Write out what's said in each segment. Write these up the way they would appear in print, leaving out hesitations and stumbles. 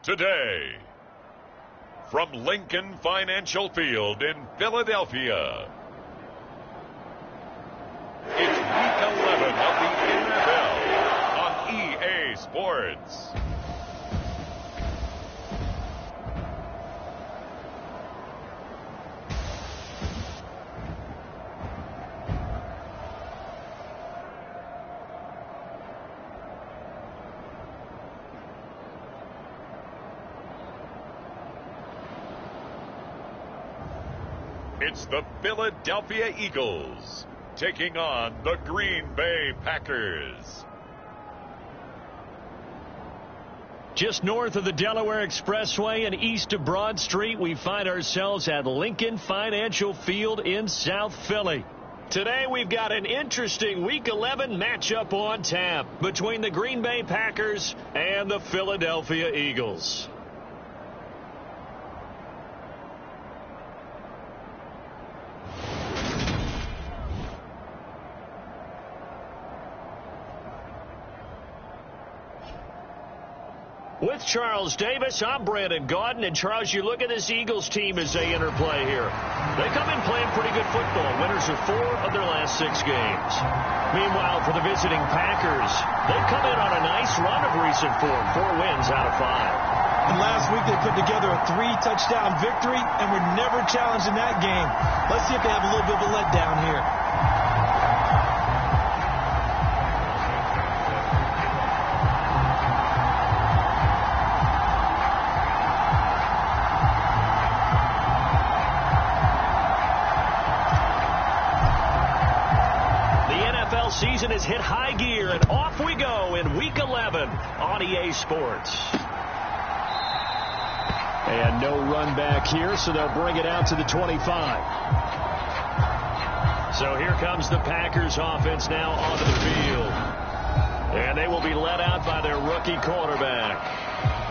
today. From Lincoln Financial Field in Philadelphia, it's Week 11 of the NFL on EA Sports. It's the Philadelphia Eagles taking on the Green Bay Packers. Just north of the Delaware Expressway and east of Broad Street, we find ourselves at Lincoln Financial Field in South Philly. Today we've got an interesting Week 11 matchup on tap between the Green Bay Packers and the Philadelphia Eagles. With Charles Davis, I'm Brandon Gaudin. And Charles, you look at this Eagles team as they interplay here. They come in playing pretty good football. Winners of 4 of their last 6 games. Meanwhile, for the visiting Packers, they've come in on a nice run of recent form. 4 wins out of 5. And last week they put together a 3-touchdown victory and were never challenged in that game. Let's see if they have a little bit of a letdown here. Season has hit high gear, and off we go in Week 11 on EA Sports. And no run back here, so they'll bring it out to the 25. So here comes the Packers offense now onto the field. And they will be led out by their rookie quarterback.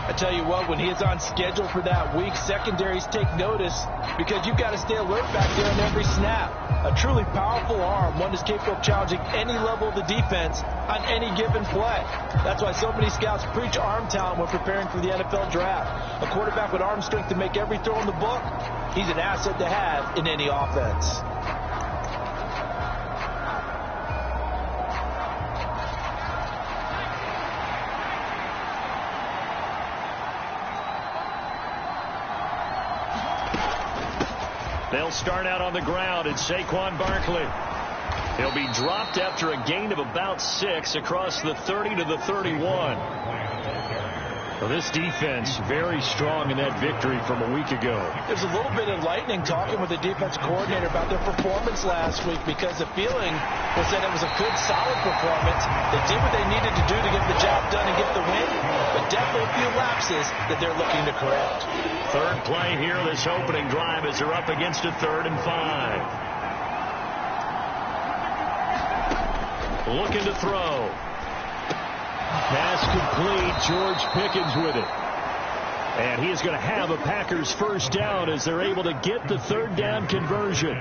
I tell you what, when he is on schedule for that week, secondaries take notice because you've got to stay alert back there on every snap. A truly powerful arm, one is capable of challenging any level of the defense on any given play. That's why so many scouts preach arm talent when preparing for the NFL draft. A quarterback with arm strength to make every throw in the book, he's an asset to have in any offense. They'll start out on the ground, and Saquon Barkley. He'll be dropped after a gain of about 6 across the 30 to the 31. Well, this defense very strong in that victory from a week ago. There's a little bit of lightning talking with the defense coordinator about their performance last week because the feeling was that it was a good, solid performance. They did what they needed to do to get the job done and get the win, but definitely a few lapses that they're looking to correct. Third play here, this opening drive, as they're up against a 3rd and 5. Looking to throw. Pass complete. George Pickens with it. And he is going to have a Packers first down as they're able to get the 3rd down conversion.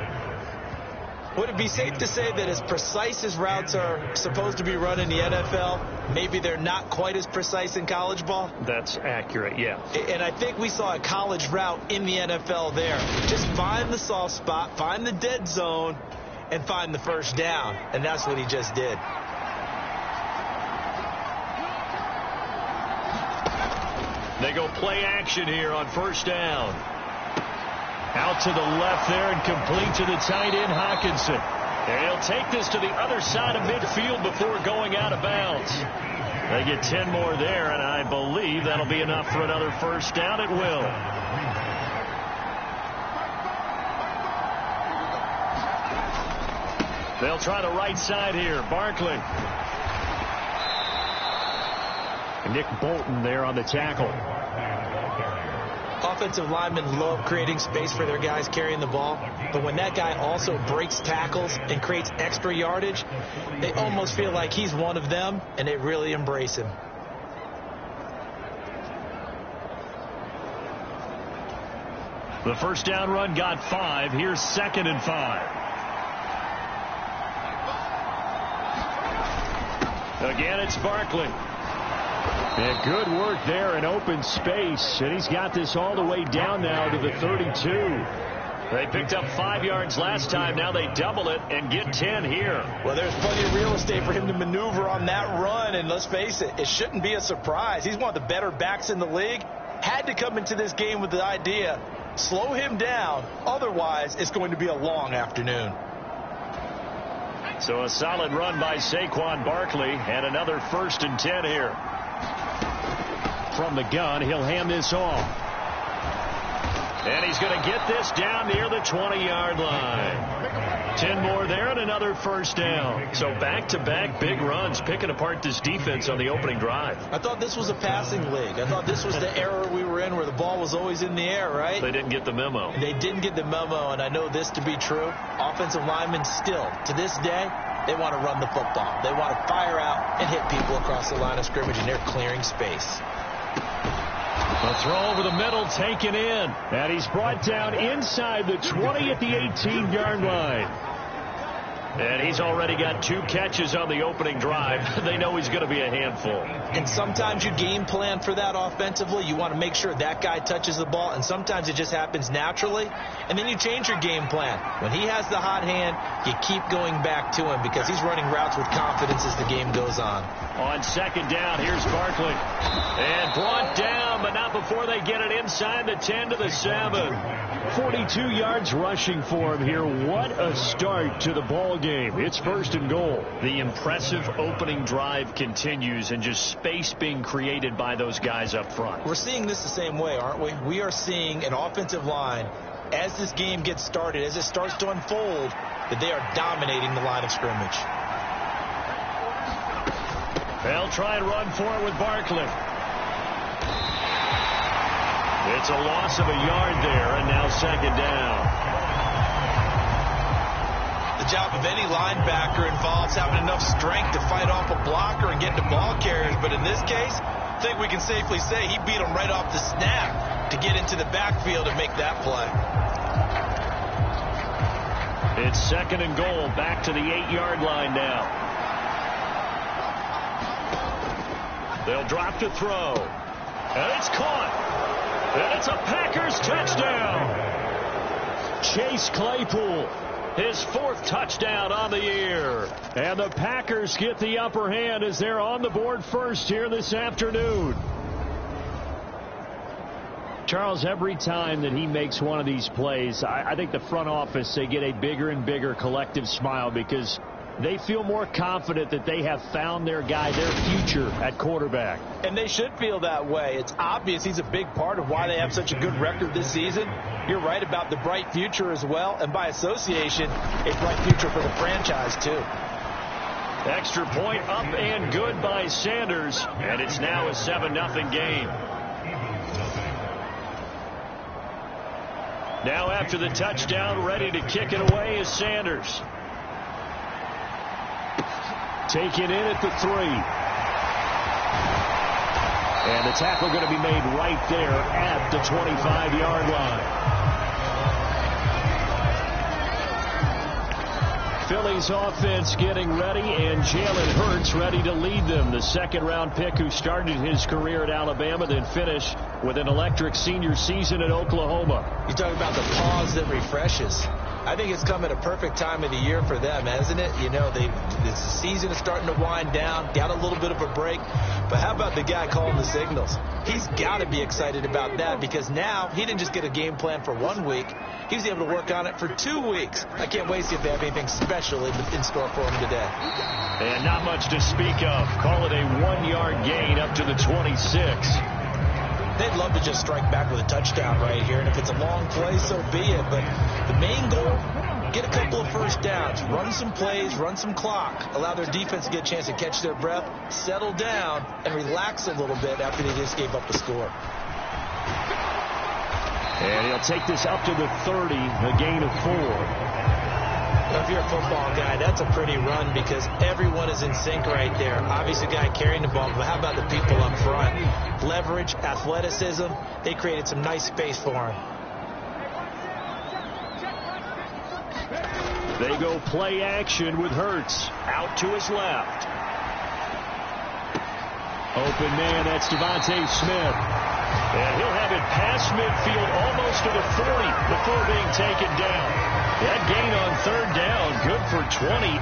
Would it be safe to say that as precise as routes are supposed to be run in the NFL, maybe they're not quite as precise in college ball? That's accurate, yeah. And I think we saw a college route in the NFL there. Just find the soft spot, find the dead zone, and find the first down. And that's what he just did. They go play action here on first down. Out to the left there and complete to the tight end, Hockenson. And he'll take this to the other side of midfield before going out of bounds. They get 10 more there, and I believe that'll be enough for another first down. It will. They'll try the right side here. Barkley. Nick Bolton there on the tackle. Offensive linemen love creating space for their guys carrying the ball, but when that guy also breaks tackles and creates extra yardage, they almost feel like he's one of them, and they really embrace him. The first down run got 5. Here's 2nd and 5. Again, it's Barkley. And good work there in open space. And he's got this all the way down now to the 32. They picked up 5 yards last time. Now they double it and get 10 here. Well, there's plenty of real estate for him to maneuver on that run. And let's face it, it shouldn't be a surprise. He's one of the better backs in the league. Had to come into this game with the idea, slow him down. Otherwise, it's going to be a long afternoon. So a solid run by Saquon Barkley and another 1st and 10 here. From the gun, he'll hand this off. And he's going to get this down near the 20-yard line. 10 more there and another 1st down. So back-to-back big runs, picking apart this defense on the opening drive. I thought this was a passing league. I thought this was the era we were in where the ball was always in the air, right? They didn't get the memo. They didn't get the memo, and I know this to be true. Offensive linemen still, to this day, they want to run the football. They want to fire out and hit people across the line of scrimmage, and they're clearing space. A throw over the middle, taken in. And he's brought down inside the 20 at the 18-yard line. And he's already got 2 catches on the opening drive. They know he's going to be a handful. And sometimes you game plan for that offensively. You want to make sure that guy touches the ball. And sometimes it just happens naturally. And then you change your game plan. When he has the hot hand, you keep going back to him because he's running routes with confidence as the game goes on. On 2nd down, here's Barkley. And brought down, but not before they get it inside the 10 to the 7. 42 yards rushing for him here. What a start to the ball game. It's 1st and goal. The impressive opening drive continues, and just space being created by those guys up front. We're seeing this the same way, aren't we? We are seeing an offensive line, as this game gets started, as it starts to unfold, that they are dominating the line of scrimmage. They'll try and run for it with Barkley. It's a loss of a yard there, and now 2nd down. The job of any linebacker involves having enough strength to fight off a blocker and get to ball carriers, but in this case, I think we can safely say he beat him right off the snap to get into the backfield and make that play. It's 2nd and goal, back to the 8-yard line now. They'll drop to throw. And it's caught. And it's a Packers touchdown. Chase Claypool, his 4th touchdown on the year. And the Packers get the upper hand as they're on the board first here this afternoon. Charles, every time that he makes one of these plays, I think the front office, they get a bigger and bigger collective smile because they feel more confident that they have found their guy, their future at quarterback. And they should feel that way. It's obvious he's a big part of why they have such a good record this season. You're right about the bright future as well, and by association, a bright future for the franchise too. Extra point up and good by Sanders, and it's now a 7-0 game. Now after the touchdown, ready to kick it away is Sanders. Taken in at the 3. And the tackle going to be made right there at the 25-yard line. Philly's offense getting ready, and Jalen Hurts ready to lead them. The 2nd-round pick who started his career at Alabama, then finished with an electric senior season at Oklahoma. You talk about the pause that refreshes. I think it's come at a perfect time of the year for them, hasn't it? You know, the season is starting to wind down, got a little bit of a break. But how about the guy calling the signals? He's got to be excited about that because now he didn't just get a game plan for 1 week. He was able to work on it for 2 weeks. I can't wait to see if they have anything special in store for him today. And not much to speak of. Call it a 1-yard gain up to the 26. They'd love to just strike back with a touchdown right here, and if it's a long play, so be it. But the main goal, get a couple of 1st downs, run some plays, run some clock, allow their defense to get a chance to catch their breath, settle down, and relax a little bit after they just gave up the score. And he'll take this up to the 30, a gain of 4. If you're a football guy, that's a pretty run because everyone is in sync right there. Obviously, the guy carrying the ball, but how about the people up front? Leverage, athleticism, they created some nice space for him. They go play action with Hurts out to his left. Open man, that's Devontae Smith. And he'll have it past midfield almost to the 40 before being taken down. That gain on third down, good for 28.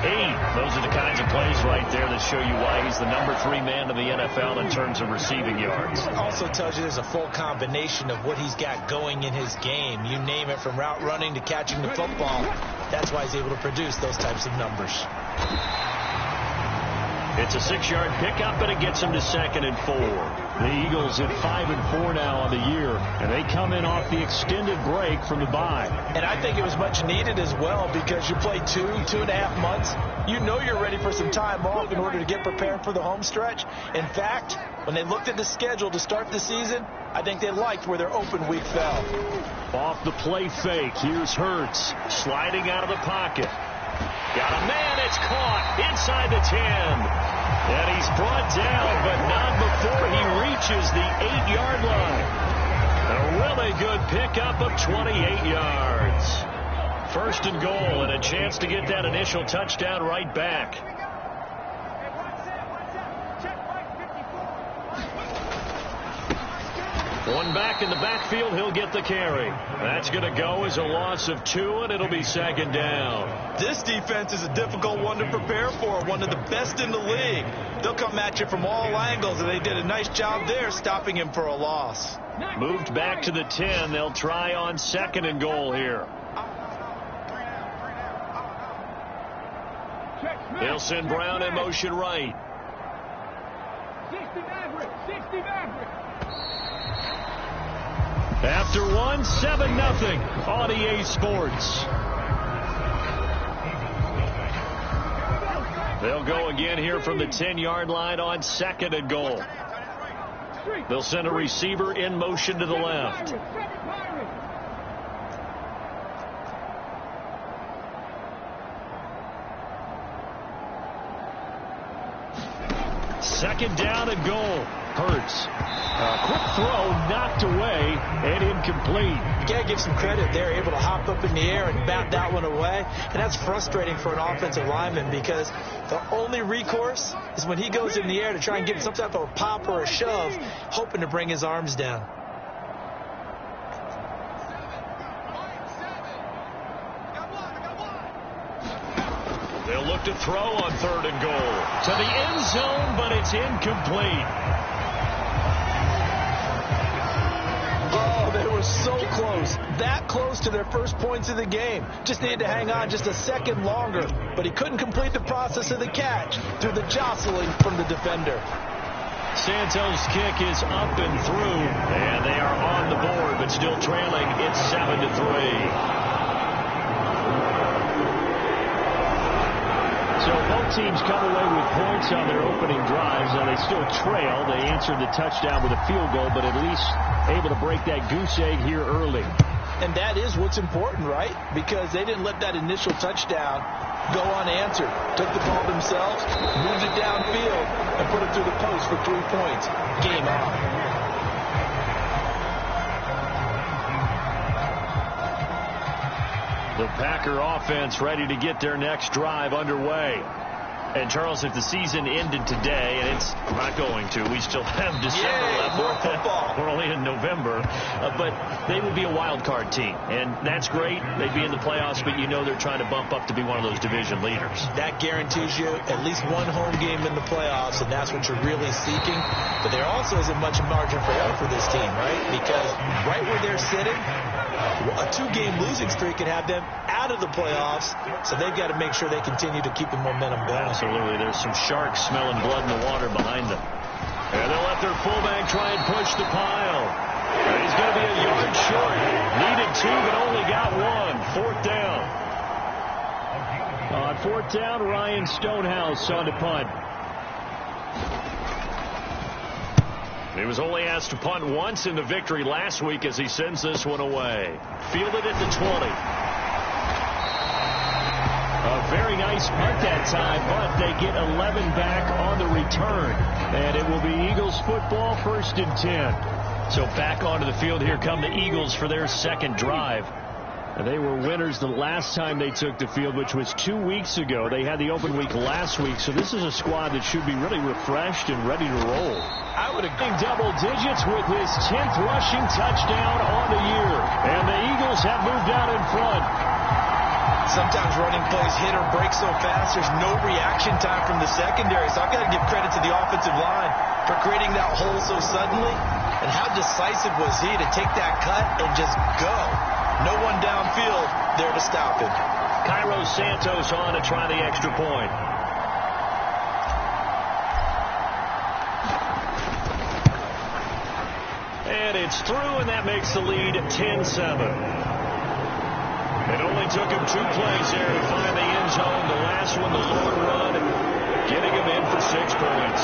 Those are the kinds of plays right there that show you why he's the number 3 man in the NFL in terms of receiving yards. Also tells you there's a full combination of what he's got going in his game. You name it, from route running to catching the football. That's why he's able to produce those types of numbers. It's a 6-yard pickup, and it gets him to 2nd and 4. The Eagles at 5-4 now on the year, and they come in off the extended break from the bye. And I think it was much needed as well, because you play 2.5 months. You know you're ready for some time off in order to get prepared for the home stretch. In fact, when they looked at the schedule to start the season, I think they liked where their open week fell. Off the play fake, here's Hurts sliding out of the pocket. Got a man, it's caught inside the 10. And he's brought down, but not before he reaches the 8-yard line. A really good pickup of 28 yards. 1st and goal, and a chance to get that initial touchdown right back. One back in the backfield, he'll get the carry. That's going to go as a loss of 2, and it'll be 2nd down. This defense is a difficult one to prepare for, one of the best in the league. They'll come at you from all angles, and they did a nice job there stopping him for a loss. Moved back to the 10. They'll try on 2nd and goal here. They'll send Brown in motion right. 60 Maverick. After 1, 7-0 on EA Sports. They'll go again here from the 10-yard line on 2nd and goal. They'll send a receiver in motion to the left. Second down and goal. Hurts. Quick throw, knocked away, and incomplete. You got to give some credit. They're able to hop up in the air and bat that one away. And that's frustrating for an offensive lineman, because the only recourse is when he goes in the air to try and get some type of a pop or a shove, hoping to bring his arms down. They'll look to throw on 3rd and goal. To the end zone, but it's incomplete. They were so close, that close to their first points of the game. Just needed to hang on just a second longer, but he couldn't complete the process of the catch through the jostling from the defender. Santos' kick is up and through, and they are on the board, but still trailing. It's 7-3. So both teams come away with points on their opening drives. Now they still trail. They answered the touchdown with a field goal, but at least able to break that goose egg here early. And that is what's important, right? Because they didn't let that initial touchdown go unanswered. Took the ball themselves, moved it downfield, and put it through the post for 3 points. Game on. The Packer offense ready to get their next drive underway. And, Charles, if the season ended today, and it's not going to, we still have December left. More football. We're only in November. But they would be a wild card team. And that's great. They'd be in the playoffs, but you know they're trying to bump up to be one of those division leaders. That guarantees you at least one home game in the playoffs, and that's what you're really seeking. But there also isn't much margin for error for this team, right? Because right where they're sitting, a 2-game losing streak could have them out of the playoffs, so they've got to make sure they continue to keep the momentum going. Absolutely. There's some sharks smelling blood in the water behind them. And they'll let their fullback try and push the pile. And he's going to be a yard short. Needed 2, but only got 1. 4th down. On 4th down, Ryan Stonehouse on to punt. He was only asked to punt once in the victory last week as he sends this one away. Fielded at the 20. A very nice punt that time, but they get 11 back on the return. And it will be Eagles football, 1st and 10. So back onto the field here come the Eagles for their second drive. And they were winners the last time they took the field, which was 2 weeks ago. They had the open week last week, so this is a squad that should be really refreshed and ready to roll. I would agree. Double digits with his 10th rushing touchdown on the year. And the Eagles have moved out in front. Sometimes running plays hit or break so fast, there's no reaction time from the secondary. So I've got to give credit to the offensive line for creating that hole so suddenly. And how decisive was he to take that cut and just go. No one downfield there to stop him. Cairo Santos on to try the extra point. And it's through, and that makes the lead 10-7. It only took him 2 plays there to find the end zone. The last one, the long run, getting him in for 6 points.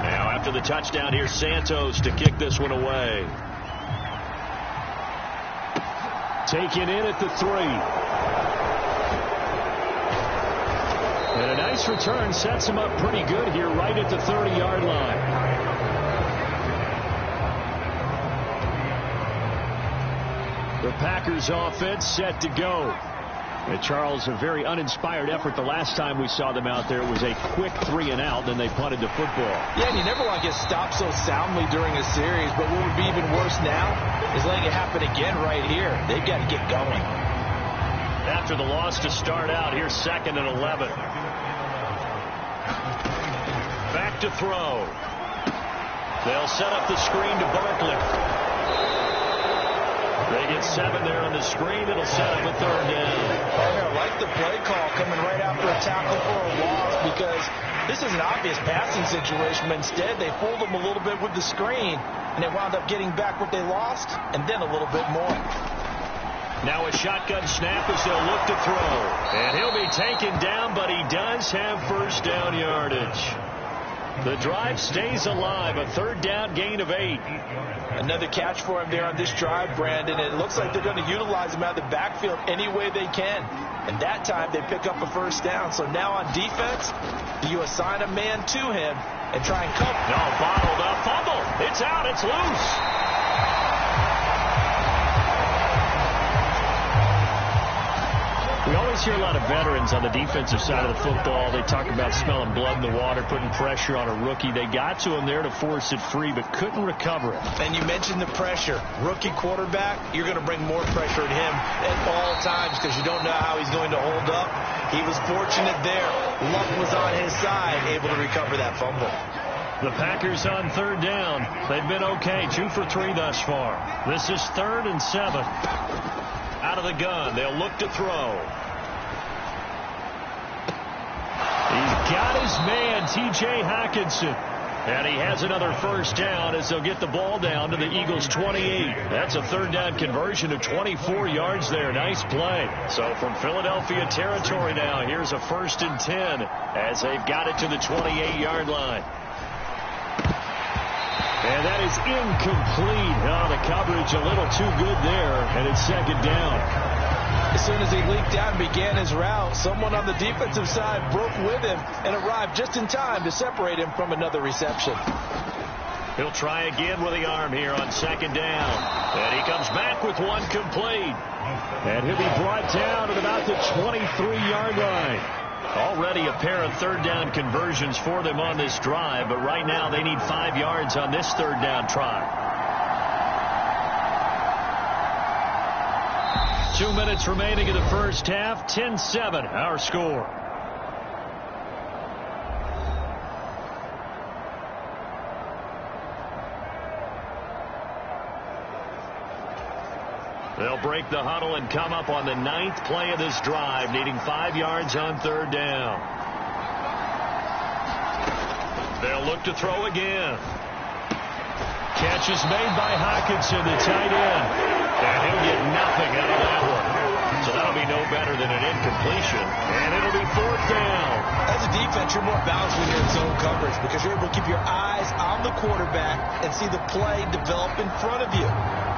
Now after the touchdown, here's Santos to kick this one away. Taken in at the 3. And a nice return sets him up pretty good here right at the 30-yard line. The Packers offense set to go. And Charles, a very uninspired effort the last time we saw them out there. It was a quick 3 and out, then they punted the football. Yeah, and you never want to get stopped so soundly during a series, but what would be even worse now is letting it happen again right here. They've got to get going. After the loss to start out, here's 2nd and 11. Back to throw. They'll set up the screen to Barkley. They get 7 there on the screen. It'll set up a 3rd down. I like the play call coming right after a tackle for a loss, because this is an obvious passing situation, but instead they fooled them a little bit with the screen, and they wound up getting back what they lost, and then a little bit more. Now a shotgun snap as they'll look to throw. And he'll be taken down, but he does have 1st down yardage. The drive stays alive. A 3rd down gain of 8. Another catch for him there on this drive, Brandon. And it looks like they're going to utilize him out of the backfield any way they can. And that time they pick up a 1st down. So now on defense, you assign a man to him and try and cover. No, bottled up. Fumble. It's out. It's loose. We always hear a lot of veterans on the defensive side of the football. They talk about smelling blood in the water, putting pressure on a rookie. They got to him there to force it free, but couldn't recover it. And you mentioned the pressure. Rookie quarterback, you're going to bring more pressure at him at all times because you don't know how he's going to hold up. He was fortunate there. Luck was on his side, able to recover that fumble. The Packers on 3rd down. They've been okay, 2 for 3 thus far. This is 3rd and 7. Out of the gun, they'll look to throw. He's got his man, T.J. Hockenson. And he has another 1st down as they'll get the ball down to the Eagles' 28. That's a 3rd down conversion of 24 yards there. Nice play. So from Philadelphia territory now, here's a 1st and 10 as they've got it to the 28-yard line. And that is incomplete. Oh, the coverage a little too good there, and it's 2nd down. As soon as he leaked out and began his route, someone on the defensive side broke with him and arrived just in time to separate him from another reception. He'll try again with the arm here on 2nd down. And he comes back with one complete. And he'll be brought down at about the 23-yard line. Already a pair of 3rd down conversions for them on this drive, but right now they need 5 yards on this 3rd down try. 2 minutes remaining in the 1st half. 10-7, our score. They'll break the huddle and come up on the 9th play of this drive, needing 5 yards on 3rd down. They'll look to throw again. Catch is made by Hockenson, the tight end. And he'll get nothing out of that one. So that'll be no better than an incompletion. And it'll be 4th down. As a defense, you're more balanced when you're in zone coverage because you're able to keep your eyes on the quarterback and see the play develop in front of you.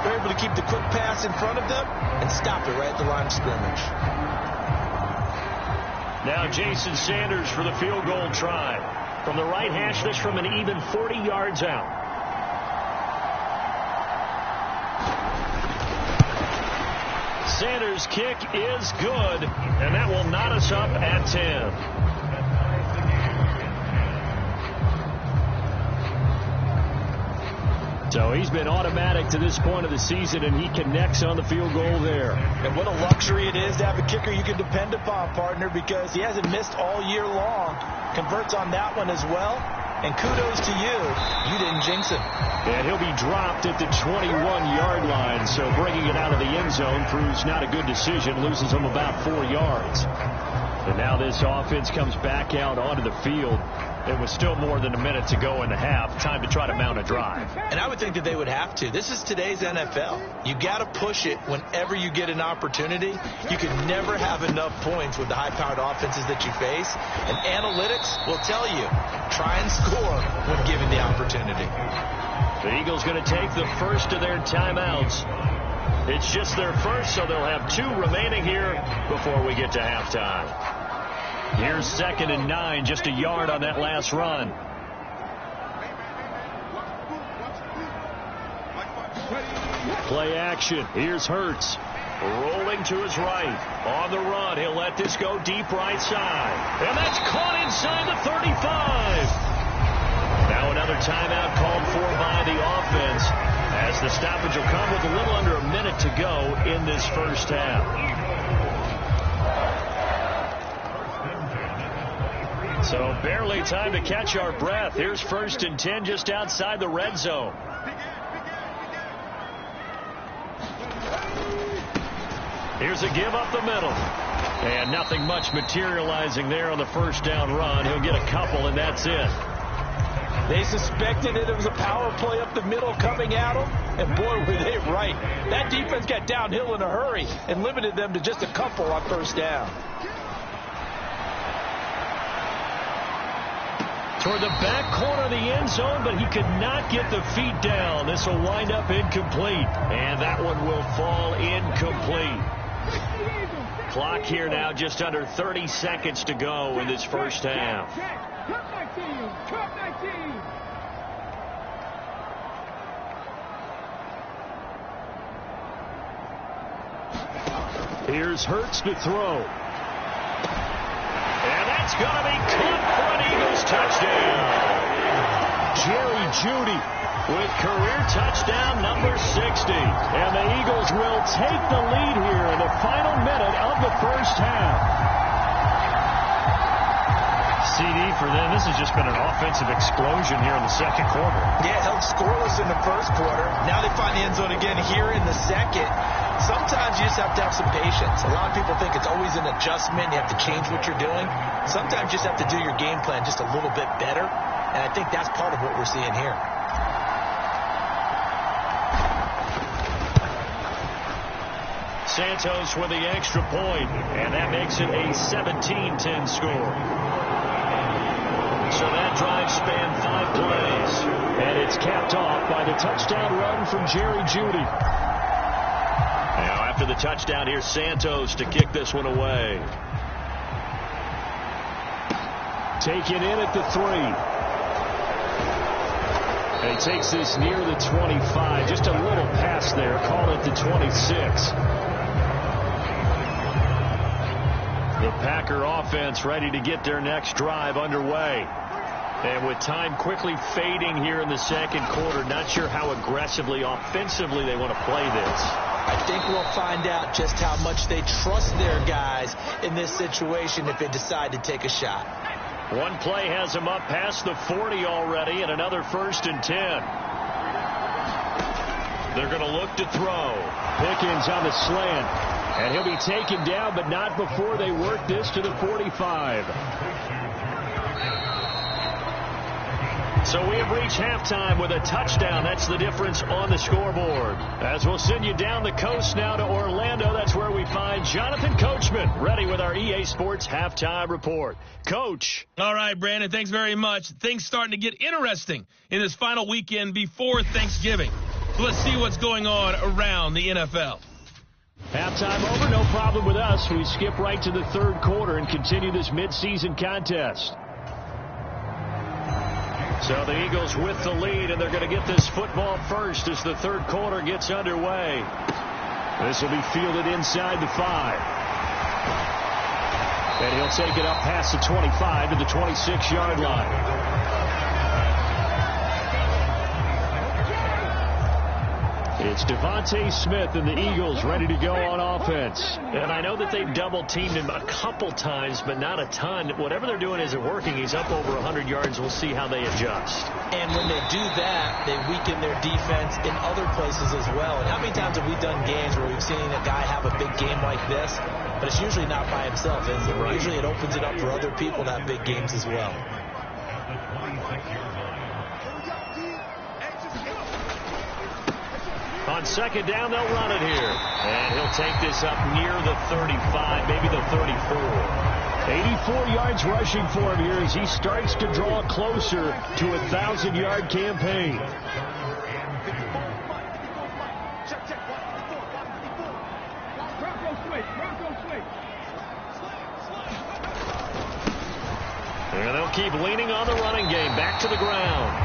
They're able to keep the quick pass in front of them and stop it right at the line of scrimmage. Now Jason Sanders for the field goal try. From the right hash, this from an even 40 yards out. Sanders' kick is good, and that will knot us up at 10. So he's been automatic to this point of the season, and he connects on the field goal there. And what a luxury it is to have a kicker you can depend upon, partner, because he hasn't missed all year long. Converts on that one as well. And kudos to you. You didn't jinx him. And he'll be dropped at the 21-yard line, so bringing it out of the end zone proves not a good decision. Loses him about 4 yards. And now this offense comes back out onto the field. It was still more than a minute to go in the half. Time to try to mount a drive. And I would think that they would have to. This is today's NFL. You got to push it whenever you get an opportunity. You can never have enough points with the high-powered offenses that you face. And analytics will tell you, try and score when given the opportunity. The Eagles going to take the first of their timeouts. It's just their first, so they'll have 2 remaining here before we get to halftime. Here's 2nd and 9, just a yard on that last run. Play action. Here's Hurts. Rolling to his right. On the run. He'll let this go deep right side. And that's caught inside the 35. Now another timeout called for by the offense, as the stoppage will come with a little under a minute to go in this first half. So barely time to catch our breath. Here's 1st and 10 just outside the red zone. Here's a give up the middle. And nothing much materializing there on the first down run. He'll get a couple, and that's it. They suspected that it was a power play up the middle coming at them, and boy, were they right. That defense got downhill in a hurry and limited them to just a couple on first down. Toward the back corner of the end zone, but he could not get the feet down. This will wind up incomplete, and that one will fall incomplete. Clock here now, just under 30 seconds to go in this first half. Here's Hurts to throw. And that's going to be caught for an Eagles touchdown. Jerry Jeudy with career touchdown number 60. And the Eagles will take the lead here in the final minute of the first half. CD for them. This has just been an offensive explosion here in the second quarter. Yeah, held scoreless in the first quarter. Now they find the end zone again here in the second. Sometimes you just have to have some patience. A lot of people think it's always an adjustment. You have to change what you're doing. Sometimes you just have to do your game plan just a little bit better. And I think that's part of what we're seeing here. Santos with the extra point, and that makes it a 17-10 score. So that drive spanned 5 plays, and it's capped off by the touchdown run from Jerry Jeudy. Now after the touchdown, here's Santos to kick this one away. Taken in at the 3. And he takes this near the 25. Just a little pass there. Call it the 26. The Packer offense ready to get their next drive underway. And with time quickly fading here in the second quarter, not sure how aggressively, offensively they want to play this. I think we'll find out just how much they trust their guys in this situation if they decide to take a shot. One play has them up past the 40 already, and another 1st and 10. They're going to look to throw. Pickens on the slant, and he'll be taken down, but not before they work this to the 45. So we have reached halftime with a touchdown. That's the difference on the scoreboard. As we'll send you down the coast now to Orlando, that's where we find Jonathan Coachman, ready with our EA Sports Halftime Report. Coach. All right, Brandon, thanks very much. Things starting to get interesting in this final weekend before Thanksgiving. So let's see what's going on around the NFL. Halftime over, no problem with us. We skip right to the third quarter and continue this midseason contest. So the Eagles with the lead, and they're going to get this football first as the third quarter gets underway. This will be fielded inside the 5. And he'll take it up past the 25 to the 26-yard line. It's Devontae Smith and the Eagles ready to go on offense. And I know that they've double-teamed him a couple times, but not a ton. Whatever they're doing isn't working. He's up over 100 yards. We'll see how they adjust. And when they do that, they weaken their defense in other places as well. And how many times have we done games where we've seen a guy have a big game like this, but it's usually not by himself, is it? Right. Usually it opens it up for other people to have big games as well. On second down, they'll run it here. And he'll take this up near the 35, maybe the 34. 84 yards rushing for him here as he starts to draw closer to a 1,000-yard campaign. And they'll keep leaning on the running game. Back to the ground.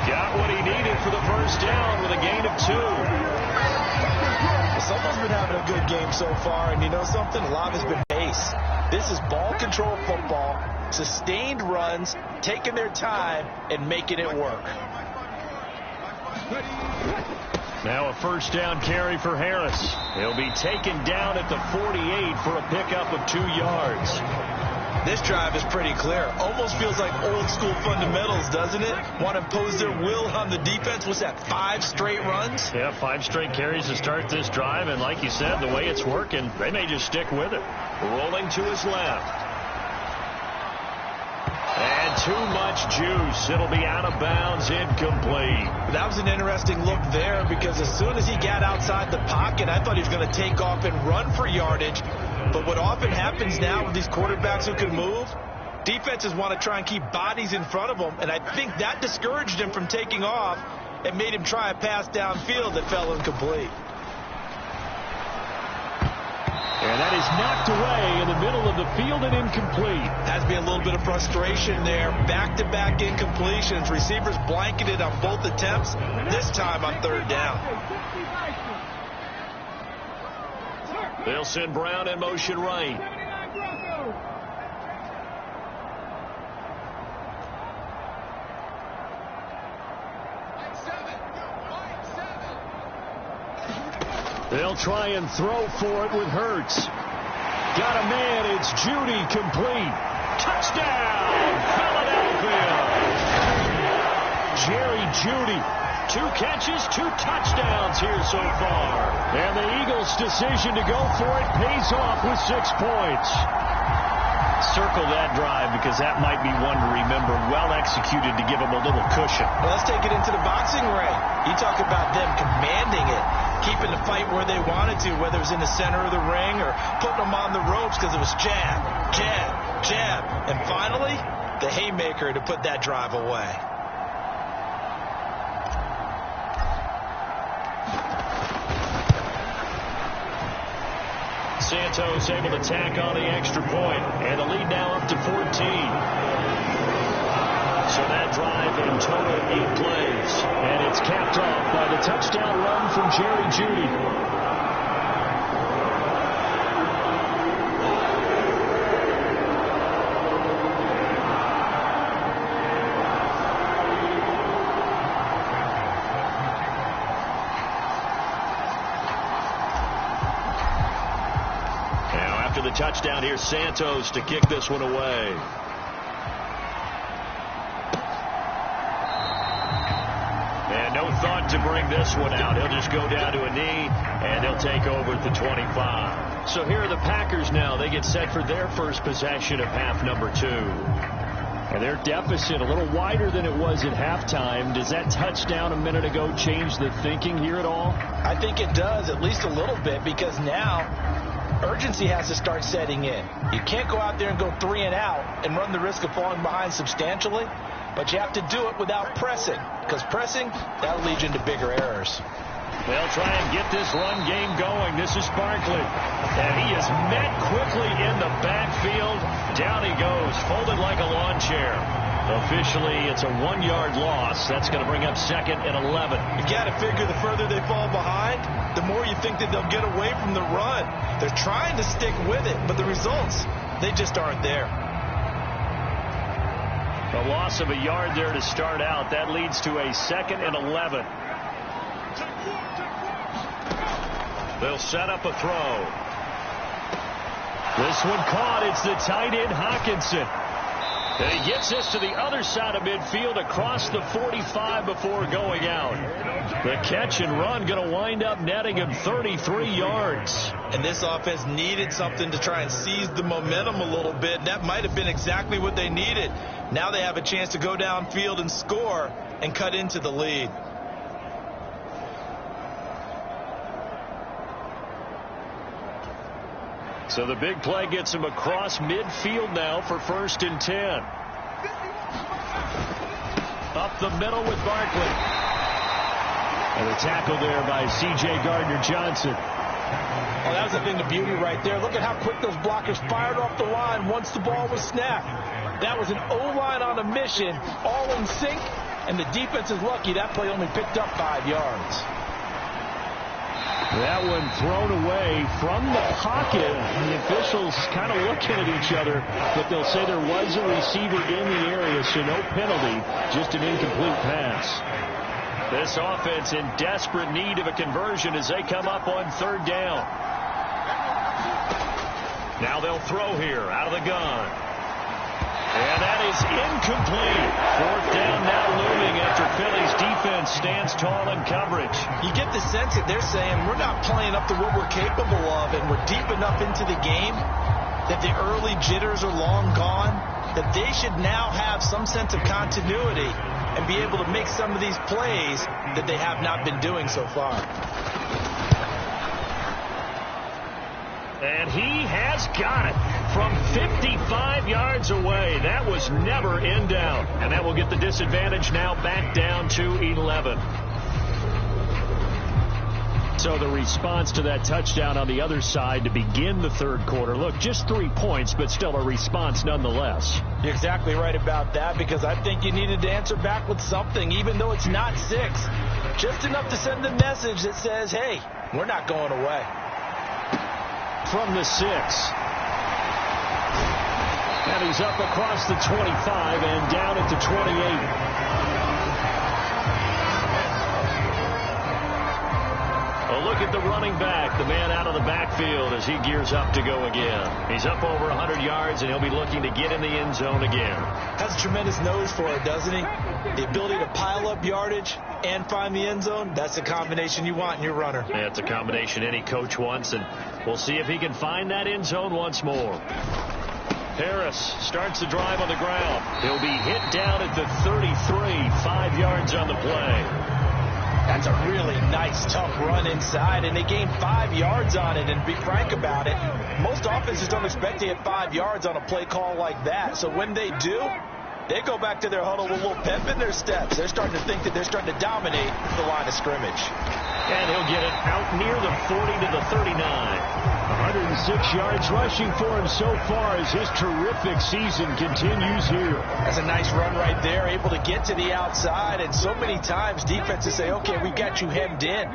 Got what he needed for the first down with a gain of 2. Someone's been having a good game so far, and you know something? A lot of it's been pace. This is ball control football, sustained runs, taking their time, and making it work. Now a first down carry for Harris. He'll be taken down at the 48 for a pickup of 2 yards. This drive is pretty clear. Almost feels like old school fundamentals, doesn't it? Want to impose their will on the defense. What's that, 5 straight runs? Yeah, 5 straight carries to start this drive. And like you said, the way it's working, they may just stick with it. Rolling to his left. And too much juice. It'll be out of bounds, incomplete. That was an interesting look there because as soon as he got outside the pocket, I thought he was going to take off and run for yardage. But what often happens now with these quarterbacks who can move, defenses want to try and keep bodies in front of them, and I think that discouraged him from taking off and made him try a pass downfield that fell incomplete. And that is knocked away in the middle of the field and incomplete. Has to be a little bit of frustration there. Back-to-back incompletions. Receivers blanketed on both attempts, this time on third down. They'll send Brown in motion right. They'll try and throw for it with Hurts. Got a man. It's Judy, complete. Touchdown, Philadelphia. Jerry Judy. 2 catches, 2 touchdowns here so far. And the Eagles' decision to go for it pays off with 6 points. Circle that drive because that might be one to remember. Well executed to give them a little cushion. Well, let's take it into the boxing ring. You talk about them commanding it, keeping the fight where they wanted to, whether it was in the center of the ring or putting them on the ropes because it was jab, jab, jab. And finally, the haymaker to put that drive away. Santos able to tack on the extra point, and the lead now up to 14. So that drive in total 8 plays. And it's capped off by the touchdown run from Jerry Judy. The touchdown here, Santos to kick this one away. And no thought to bring this one out. He'll just go down to a knee, and he'll take over at the 25. So here are the Packers now. They get set for their first possession of half number 2. And their deficit a little wider than it was at halftime. Does that touchdown a minute ago change the thinking here at all? I think it does, at least a little bit, because now urgency has to start setting in. You can't go out there and go 3 and out and run the risk of falling behind substantially, but you have to do it without pressing, because pressing, that'll lead you into bigger errors. They'll try and get this run game going. This is Barkley. And he is met quickly in the backfield. Down he goes, folded like a lawn chair. Officially, it's a 1-yard loss. That's going to bring up 2nd and 11. You got to figure the further they fall behind, the more you think that they'll get away from the run. They're trying to stick with it, but the results, they just aren't there. A loss of a yard there to start out. That leads to a 2nd and 11. They'll set up a throw. This one caught. It's the tight end, Hawkinson. And he gets this to the other side of midfield across the 45 before going out. The catch and run going to wind up netting him 33 yards. And this offense needed something to try and seize the momentum a little bit. That might have been exactly what they needed. Now they have a chance to go downfield and score and cut into the lead. So the big play gets him across midfield now for 1st and 10. Up the middle with Barkley. And a tackle there by C.J. Gardner-Johnson. Well, that was the thing of beauty right there. Look at how quick those blockers fired off the line once the ball was snapped. That was an O-line on a mission, all in sync, and the defense is lucky that play only picked up 5 yards. That one thrown away from the pocket. The officials kind of looking at each other, but they'll say there was a receiver in the area, so no penalty, just an incomplete pass. This offense in desperate need of a conversion as they come up on 3rd down. Now they'll throw here out of the gun. And that is incomplete. 4th down now looming after Philly's defense stands tall in coverage. You get the sense that they're saying we're not playing up to what we're capable of, and we're deep enough into the game that the early jitters are long gone, that they should now have some sense of continuity and be able to make some of these plays that they have not been doing so far. And he has got it from 55 yards away. That was never in doubt. And that will get the disadvantage now back down to 11. So the response to that touchdown on the other side to begin the 3rd quarter. Look, just 3 points, but still a response nonetheless. You're exactly right about that, because I think you needed to answer back with something, even though it's not 6. Just enough to send a message that says, hey, we're not going away. From the 6. And he's up across the 25 and down at the 28. Well, look at the running back, the man out of the backfield as he gears up to go again. He's up over 100 yards, and he'll be looking to get in the end zone again. Has a tremendous nose for it, doesn't he? The ability to pile up yardage and find the end zone, that's the combination you want in your runner. Yeah, it's a combination any coach wants, and we'll see if he can find that end zone once more. Harris starts the drive on the ground. He'll be hit down at the 33, 5 yards on the play. That's a really nice, tough run inside, and they gained 5 yards on it. And to be frank about it, most offenses don't expect to hit 5 yards on a play call like that. So when they do, they go back to their huddle with a little pep in their steps. They're starting to think that they're starting to dominate the line of scrimmage. And he'll get it out near the 40 to the 39. 106 yards rushing for him so far as his terrific season continues here. That's a nice run right there, able to get to the outside. And so many times defenses say, okay, we got you hemmed in.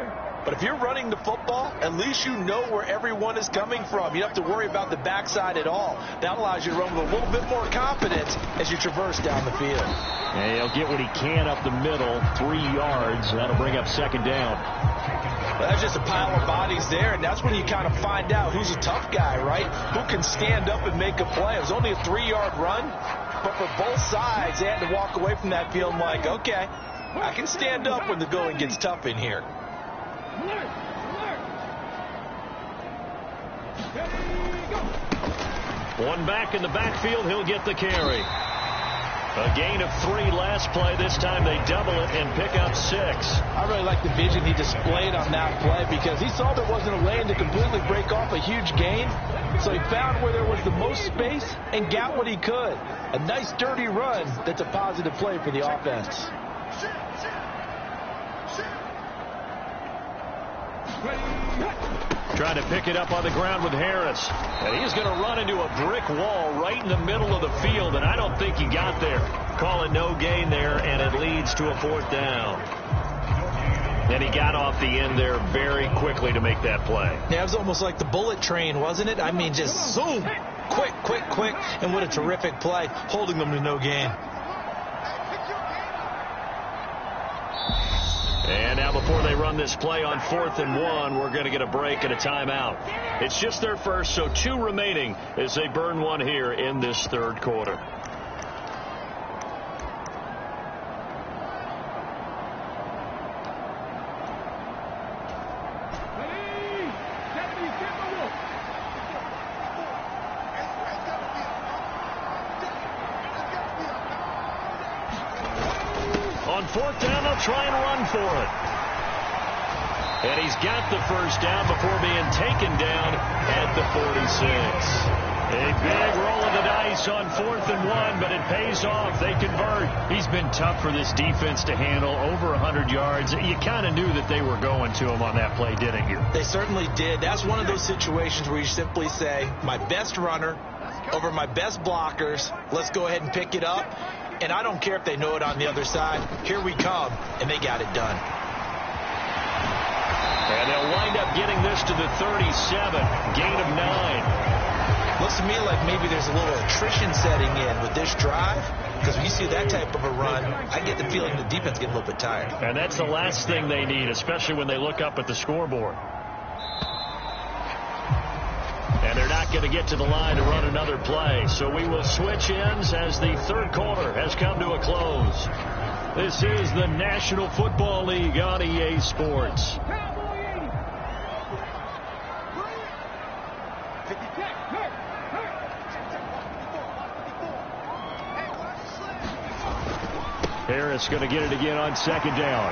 But if you're running the football, at least you know where everyone is coming from. You don't have to worry about the backside at all. That allows you to run with a little bit more confidence as you traverse down the field. And he'll get what he can up the middle, 3 yards. That'll bring up 2nd down. Well, that's just a pile of bodies there, and that's when you kind of find out who's a tough guy, right? Who can stand up and make a play. It was only a 3-yard run, but for both sides, they had to walk away from that field like, okay, I can stand up when the going gets tough in here. One back in the backfield, he'll get the carry. A gain of 3 last play. This time they double it and pick up 6. I really like the vision he displayed on that play because he saw there wasn't a lane to completely break off a huge gain. So he found where there was the most space and got what he could. A nice dirty run that's a positive play for the offense. Trying to pick it up on the ground with Harris. And he's going to run into a brick wall right in the middle of the field, and I don't think he got there. Call it no gain there, and it leads to a 4th down. And he got off the end there very quickly to make that play. Yeah, it was almost like the bullet train, wasn't it? I mean, just zoom. Quick, quick, quick. And what a terrific play, holding them to no gain. And now before they run this play on 4th and 1, we're going to get a break and a timeout. It's just their first, so 2 remaining as they burn one here in this 3rd quarter. On 4th down, they'll try and run for it. And he's got the first down before being taken down at the 46. A big roll of the dice on 4th and 1, but it pays off. They convert. He's been tough for this defense to handle, over 100 yards. You kind of knew that they were going to him on that play, didn't you? They certainly did. That's one of those situations where you simply say, my best runner over my best blockers. Let's go ahead and pick it up. And I don't care if they know it on the other side. Here we come, and they got it done. And they'll wind up getting this to the 37, gain of 9. Looks to me like maybe there's a little attrition setting in with this drive, because when you see that type of a run, I get the feeling the defense getting a little bit tired. And that's the last thing they need, especially when they look up at the scoreboard. And they're not going to get to the line to run another play. So we will switch ends as the 3rd quarter has come to a close. This is the National Football League on EA Sports. Harris going to get it again on 2nd down.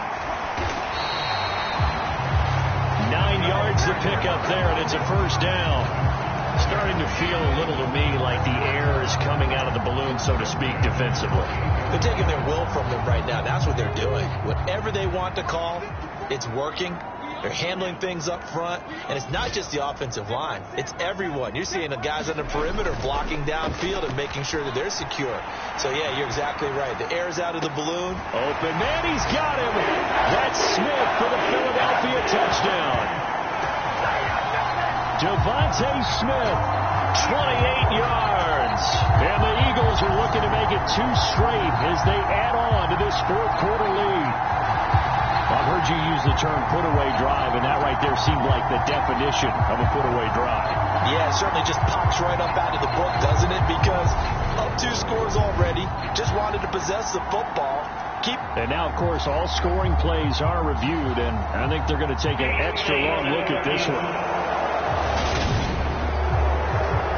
9 yards to pick up there, and it's a 1st down. Starting to feel a little to me like the air is coming out of the balloon, so to speak, defensively. They're taking their will from them right now. That's what they're doing. Whatever they want to call, it's working. They're handling things up front, and it's not just the offensive line. It's everyone. You're seeing the guys on the perimeter blocking downfield and making sure that they're secure. So, yeah, you're exactly right. The air is out of the balloon. Open man, he's got him. That's Smith for the Philadelphia touchdown. Devontae Smith, 28 yards. And the Eagles are looking to make it 2 straight as they add on to this 4th quarter lead. I've heard you use the term put-away drive, and that right there seemed like the definition of a put-away drive. Yeah, it certainly just pops right up out of the book, doesn't it? Because up 2 scores already, just wanted to possess the football. And now, of course, all scoring plays are reviewed, and I think they're going to take an extra long look at this one.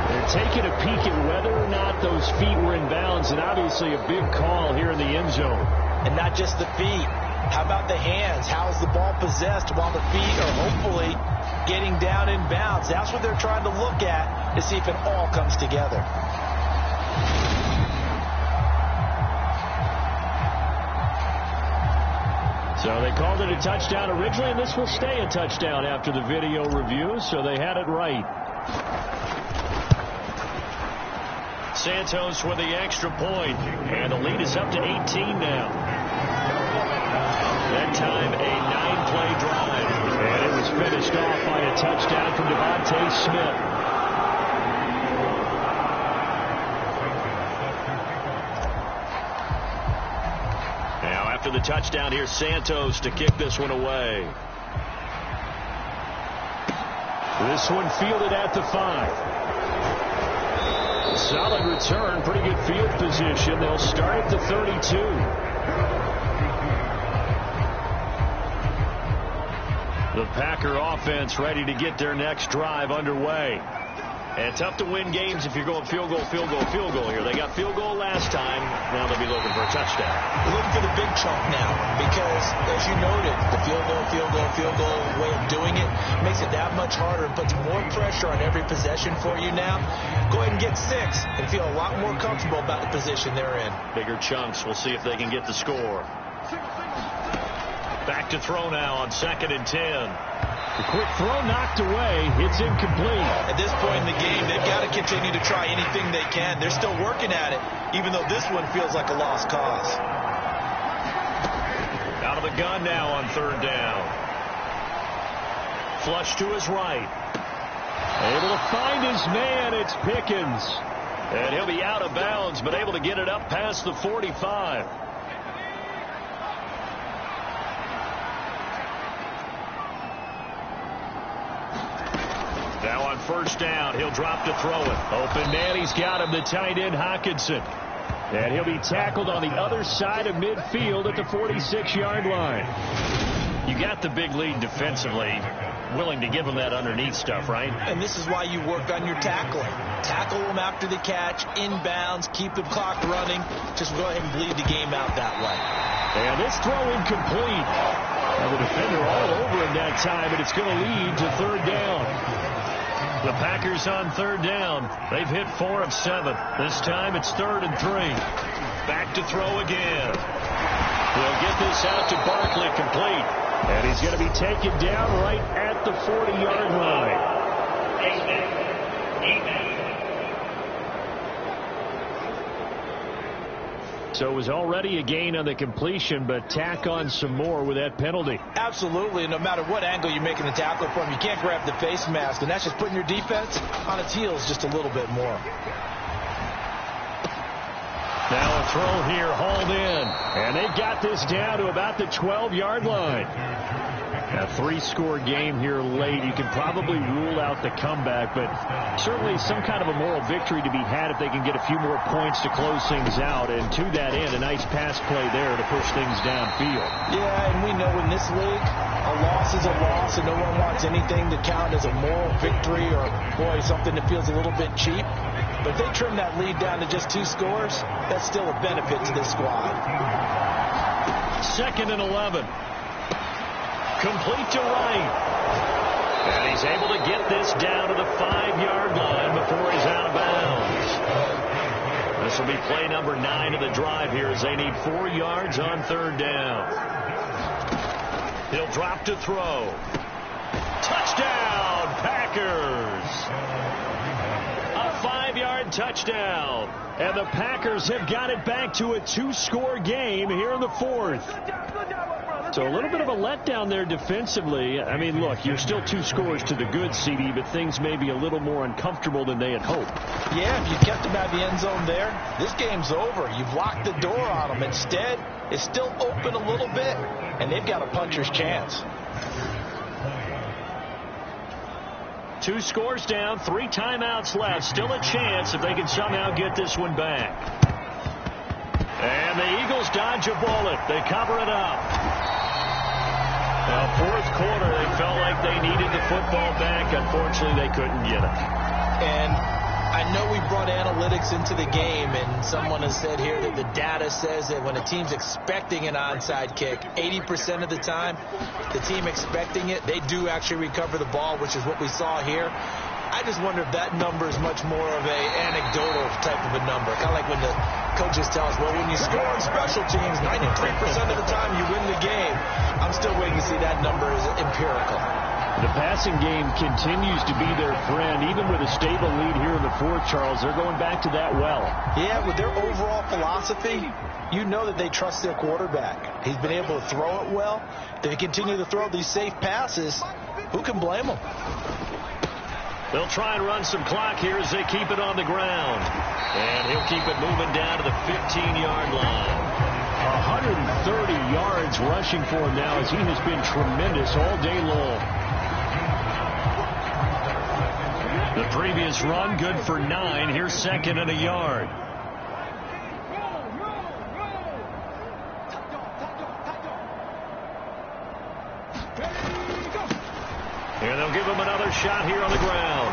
They're taking a peek at whether or not those feet were in bounds, and obviously a big call here in the end zone. And not just the feet. How about the hands? How is the ball possessed while the feet are hopefully getting down in bounds? That's what they're trying to look at to see if it all comes together. So they called it a touchdown originally, and this will stay a touchdown after the video review, so they had it right. Santos with the extra point, and the lead is up to 18 now. That time a 9-play drive, and it was finished off by a touchdown from Devontae Smith. Now after the touchdown, here's Santos to kick this one away. This one fielded at the 5. Solid return, pretty good field position. They'll start at the 32. The Packer offense ready to get their next drive underway. And tough to win games if you're going field goal, field goal, field goal here. They got field goal last time. Now they'll be looking for a touchdown. They're looking for the big chunk now because, as you noted, the field goal way of doing it makes it that much harder and puts more pressure on every possession for you now. Go ahead and get 6 and feel a lot more comfortable about the position they're in. Bigger chunks. We'll see if they can get the score. Back to throw now on 2nd and 10. The quick throw knocked away. It's incomplete. At this point in the game, they've got to continue to try anything they can. They're still working at it, even though this one feels like a lost cause. Out of the gun now on third down. Flush to his right. Able to find his man. It's Pickens. And he'll be out of bounds, but able to get it up past the 45. Now on first down, he'll drop to throw it. Open man, he's got him, the tight end Hockenson. And he'll be tackled on the other side of midfield at the 46-yard line. You got the big lead defensively. Willing to give him that underneath stuff, right? And this is why you work on your tackling. Tackle them after the catch, inbounds, keep the clock running. Just go ahead and bleed the game out that way. And this throw incomplete. Now the defender all over him that time, and it's going to lead to third down. The Packers on third down. They've hit 4 of 7. This time it's 3rd and 3. Back to throw again. He'll get this out to Barkley, complete. And he's going to be taken down right at the 40-yard line. So it was already a gain on the completion, but tack on some more with that penalty. Absolutely. No matter what angle you're making the tackle from, you can't grab the face mask, and that's just putting your defense on its heels just a little bit more. Now a throw here, hauled in. And they got this down to about the 12-yard line. A 3-score game here late. You can probably rule out the comeback, but certainly some kind of a moral victory to be had if they can get a few more points to close things out. And to that end, a nice pass play there to push things downfield. Yeah, and we know in this league, a loss is a loss, and no one wants anything to count as a moral victory or, boy, something that feels a little bit cheap. But if they trim that lead down to just 2 scores, that's still a benefit to this squad. 2nd and 11. Complete to Wright. And he's able to get this down to the 5-yard line before he's out of bounds. This will be play number 9 of the drive here as they need 4 yards on third down. He'll drop to throw. Touchdown, Packers. A 5-yard touchdown. And the Packers have got it back to a 2-score game here in the 4th. So a little bit of a letdown there defensively. I mean, look, you're still 2 scores to the good, CD, but things may be a little more uncomfortable than they had hoped. Yeah, if you kept them out of the end zone there, this game's over. You've locked the door on them. Instead, it's still open a little bit, and they've got a puncher's chance. 2 scores down, 3 timeouts left. Still a chance if they can somehow get this one back. And the Eagles dodge a bullet. They cover it up. Now, 4th quarter, they felt like they needed the football back. Unfortunately, they couldn't get it. And I know we brought analytics into the game, and someone has said here that the data says that when a team's expecting an onside kick, 80% of the time, the team expecting it, they do actually recover the ball, which is what we saw here. I just wonder if that number is much more of a anecdotal type of a number. Kind of like when the coaches tell us, well, when you score on special teams, 93% of the time you win the game. I'm still waiting to see that number is empirical. The passing game continues to be their friend. Even with a stable lead here in the 4th, Charles, they're going back to that well. Yeah, with their overall philosophy, you know that they trust their quarterback. He's been able to throw it well. They continue to throw these safe passes. Who can blame them? They'll try and run some clock here as they keep it on the ground. And he'll keep it moving down to the 15-yard line. 130 yards rushing for him now as he has been tremendous all day long. The previous run good for 9. Here's 2nd and a yard. And they'll give him another shot here on the ground.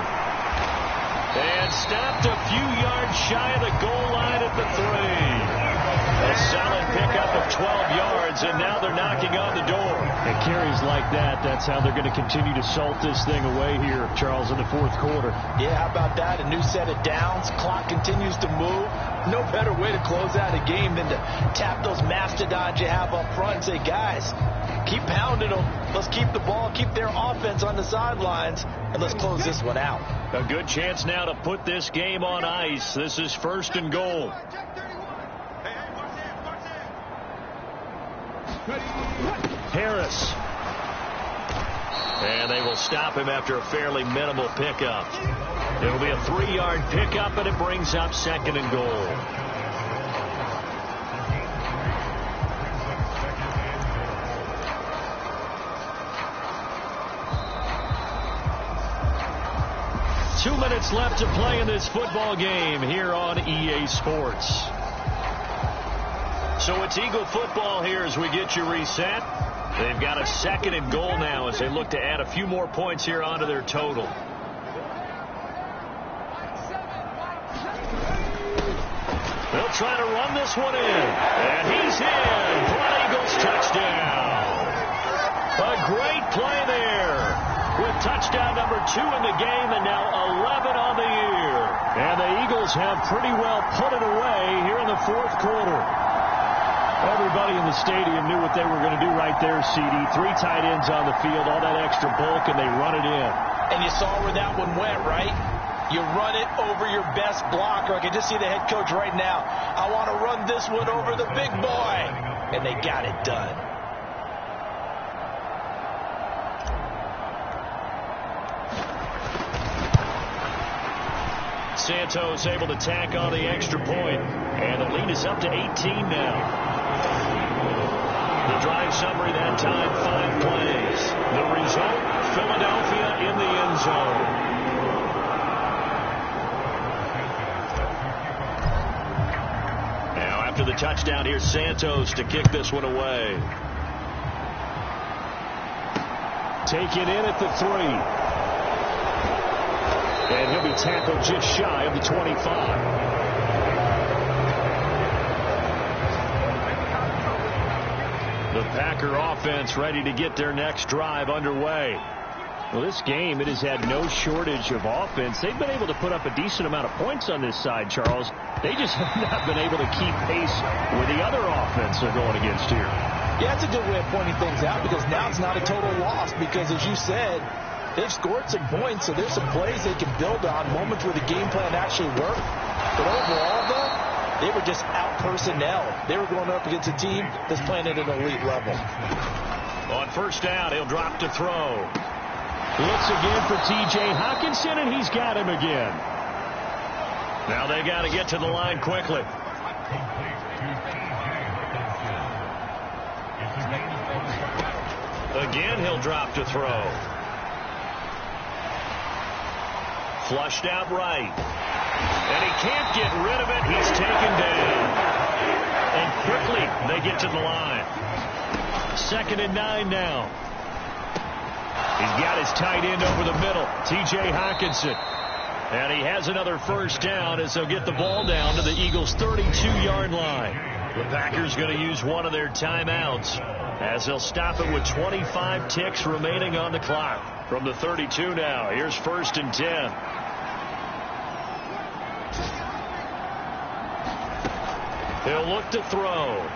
And stopped a few yards shy of the goal line at the 3. A solid pickup of 12 yards, and now they're knocking on the door. And carries like that, that's how they're going to continue to salt this thing away here, Charles, in the fourth quarter. Yeah, how about that? A new set of downs. Clock continues to move. No better way to close out a game than to tap those mastodons you have up front and say, guys, keep pounding them. Let's keep the ball, keep their offense on the sidelines, and let's close this one out. A good chance now to put this game on ice. This is 1st and goal. Harris. And they will stop him after a fairly minimal pickup. It'll be a 3-yard pickup, and it brings up 2nd and goal. Two minutes left to play in this football game here on EA Sports. So it's Eagle football here as we get you reset. They've got a 2nd and goal now as they look to add a few more points here onto their total. They'll try to run this one in. And he's in for an Eagles touchdown. A great play there with touchdown number 2 in the game and now 11 on the year. And the Eagles have pretty well put it away here in the fourth quarter. Everybody in the stadium knew what they were going to do right there, CD. 3 tight ends on the field, all that extra bulk, and they run it in. And you saw where that one went, right? You run it over your best blocker. I can just see the head coach right now. I want to run this one over the big boy. And they got it done. Santos able to tack on the extra point. And the lead is up to 18 now. The drive summary that time, 5 plays. The result, Philadelphia in the end zone. Now after the touchdown, here's Santos to kick this one away. Taken in at the 3. And he'll be tackled just shy of the 25. The Packer offense ready to get their next drive underway. Well, this game, it has had no shortage of offense. They've been able to put up a decent amount of points on this side, Charles. They just have not been able to keep pace with the other offense they're going against here. Yeah, it's a good way of pointing things out because now it's not a total loss because, as you said, they've scored some points, so there's some plays they can build on, moments where the game plan actually worked. But overall, though, they were just out personnel. They were going up against a team that's playing at an elite level. On 1st down, he'll drop to throw. Looks again for T.J. Hockenson, and he's got him again. Now they got to get to the line quickly. Again, he'll drop to throw. Flushed out right. And he can't get rid of it. He's taken down. And quickly they get to the line. 2nd and 9 now. He's got his tight end over the middle, T.J. Hockenson. And he has another 1st down as they'll get the ball down to the Eagles' 32-yard line. The Packers going to use one of their timeouts as they'll stop it with 25 ticks remaining on the clock. From the 32 now, here's 1st and 10. He'll look to throw.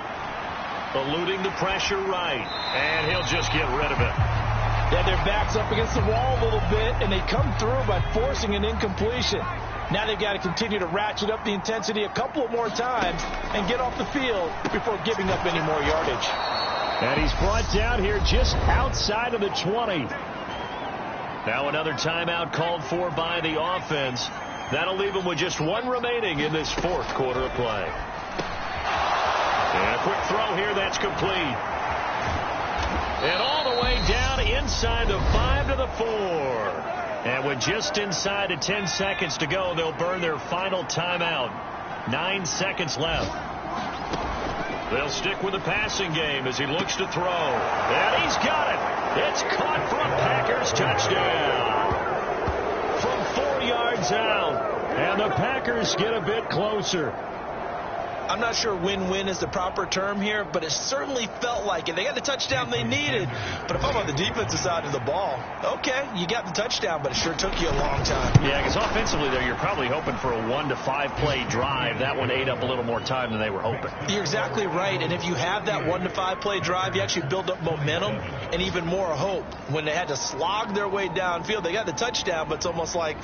Eluding the pressure right. And he'll just get rid of it. Yeah, their back's up against the wall a little bit, and they come through by forcing an incompletion. Now they've got to continue to ratchet up the intensity a couple of more times and get off the field before giving up any more yardage. And he's brought down here just outside of the 20. Now another timeout called for by the offense. That'll leave them with just 1 remaining in this 4th quarter of play. And a quick throw here that's complete. And all the way down inside the 5 to the 4. And with just inside of 10 seconds to go, they'll burn their final timeout. 9 seconds left. They'll stick with the passing game as he looks to throw. And he's got it. It's caught for a Packers touchdown. From 4 yards out. And the Packers get a bit closer. I'm not sure win-win is the proper term here, but it certainly felt like it. They got the touchdown they needed. But if I'm on the defensive side of the ball, okay, you got the touchdown, but it sure took you a long time. Yeah, because offensively there, you're probably hoping for a 1 to 5 play drive. That one ate up a little more time than they were hoping. You're exactly right. And if you have that 1 to 5 play drive, you actually build up momentum and even more hope. When they had to slog their way downfield, they got the touchdown, but it's almost like,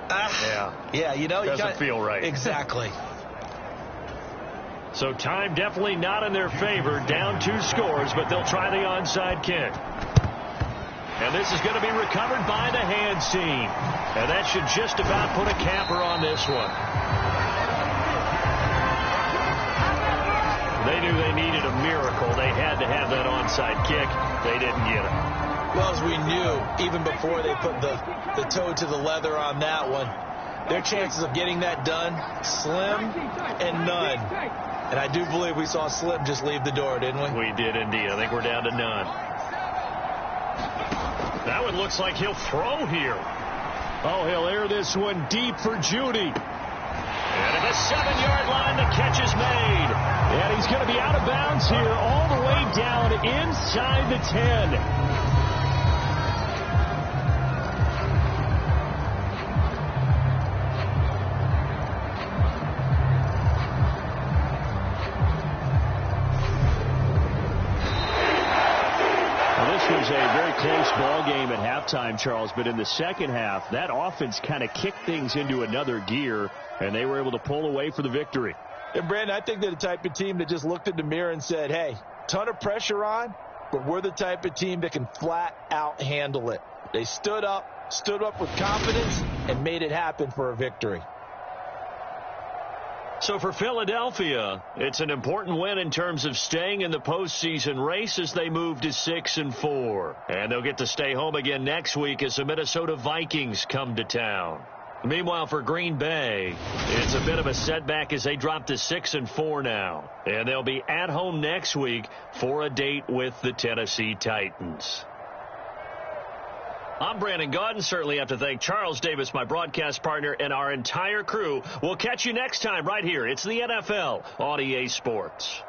yeah, you know, doesn't feel right. Exactly. So time definitely not in their favor. Down 2 scores, but they'll try the onside kick. And this is going to be recovered by the hands team. And that should just about put a capper on this one. They knew they needed a miracle. They had to have that onside kick. They didn't get it. Well, as we knew, even before they put the toe to the leather on that one, their chances of getting that done, slim and none. And I do believe we saw Slim just leave the door, didn't we? We did indeed. I think we're down to none. That one looks like he'll throw here. Oh, he'll air this one deep for Judy. And at the 7-yard line, the catch is made. And he's going to be out of bounds here all the way down inside the 10. Was a very close ball game at halftime, Charles, but in the second half, that offense kind of kicked things into another gear, and they were able to pull away for the victory. And, Brandon, I think they're the type of team that just looked in the mirror and said, hey, ton of pressure on, but we're the type of team that can flat out handle it. They stood up with confidence, and made it happen for a victory. So for Philadelphia, it's an important win in terms of staying in the postseason race as they move to 6-4. And they'll get to stay home again next week as the Minnesota Vikings come to town. Meanwhile, for Green Bay, it's a bit of a setback as they drop to 6-4 now. And they'll be at home next week for a date with the Tennessee Titans. I'm Brandon Gaudin. Certainly have to thank Charles Davis, my broadcast partner, and our entire crew. We'll catch you next time right here. It's the NFL on EA Sports.